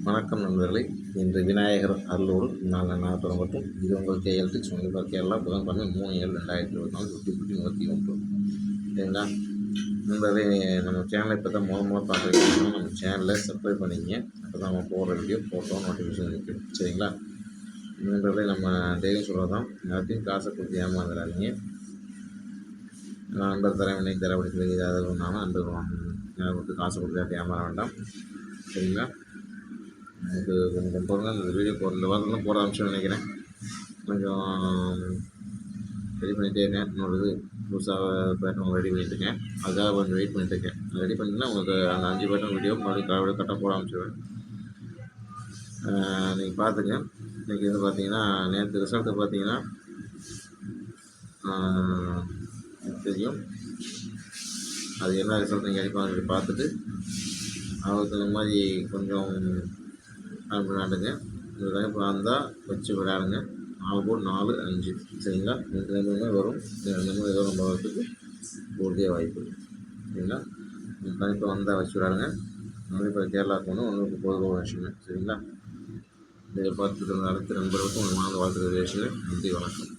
வணக்கம் நண்பர்களே. இன்று விநாயகர் அருளோடு நான் தொடங்கட்டும். இது உங்கள் கேஎல் டிப்ஸ் உங்கள் கேரளா புதன்கிழமை 3/7/2021 சரிங்களா நண்பர்களே? நம்ம சேனலை இப்போ தான் முதல்ல பார்க்குறீங்கன்னா நம்ம சேனலை சப்ஸ்கிரைப் பண்ணிங்க. அப்போ தான் நம்ம போடுற வீடியோ ஃபோட்டோ நோட்டிஃபிகேஷன் இருக்குது சரிங்களா நண்பர்களே? நம்ம டெய்லியும் சொல்கிறதான், எல்லாத்தையும் காசை கொடுத்து ஏமாந்துடாதீங்க. நான் நண்பர் தரேன் இன்னைக்கு தர அப்படி சொல்லி ஏதாவது ஒன்றாலும் நண்பர் கொடுத்து காசை கொடுத்து ஏமாற வேண்டாம் சரிங்களா. எனக்கு கொஞ்சம் பொருங்க இந்த வீடியோ இந்த வாரத்தில் போட ஆரம்பிச்சு நினைக்கிறேன். கொஞ்சம் ரெடி பண்ணிகிட்டே இருக்கேன். இன்னொரு இது புதுசாக பேட்டர்ன் ரெடி பண்ணிட்டுருக்கேன். அதுக்காக கொஞ்சம் வெயிட் பண்ணிட்டுருக்கேன். ரெடி பண்ணிட்டுனா உங்களுக்கு அந்த 5 பேட்டர்ன் வீடியோ மறுபடியும் கரெக்டாக போட ஆரம்பிச்சிடுவேன். நீங்கள் பார்த்துங்க. இன்றைக்கி வந்து பார்த்தீங்கன்னா நேற்று ரிசல்ட்டு பார்த்தீங்கன்னா தெரியும். அது என்ன ரிசல்ட் நீங்கள் அடிப்பாங்க பார்த்துட்டு அவருக்கு இந்த மாதிரி கொஞ்சம் விளையாடுங்க. இந்த டைப் வந்தால் வச்சு விளையாடுங்க. 4 போர்டு 4, 5 சரிங்களா. 2 நம்பருமே வரும். 2 நம்பர் ஏதோ நம்ம வரத்துக்கு உறுதியாக வாய்ப்பு சரிங்களா. இந்த கணிப்பு வந்தால் வச்சு விளையாடுங்க. இப்போ கேரளாவுக்கு ஒன்று பொதுவாக விஷயங்க சரிங்களா. இதை பார்த்துட்டு அடுத்த நண்பர்களுக்கும் ஒரு வாழ்த்துக்கள் விஷயம். நன்றி, வணக்கம்.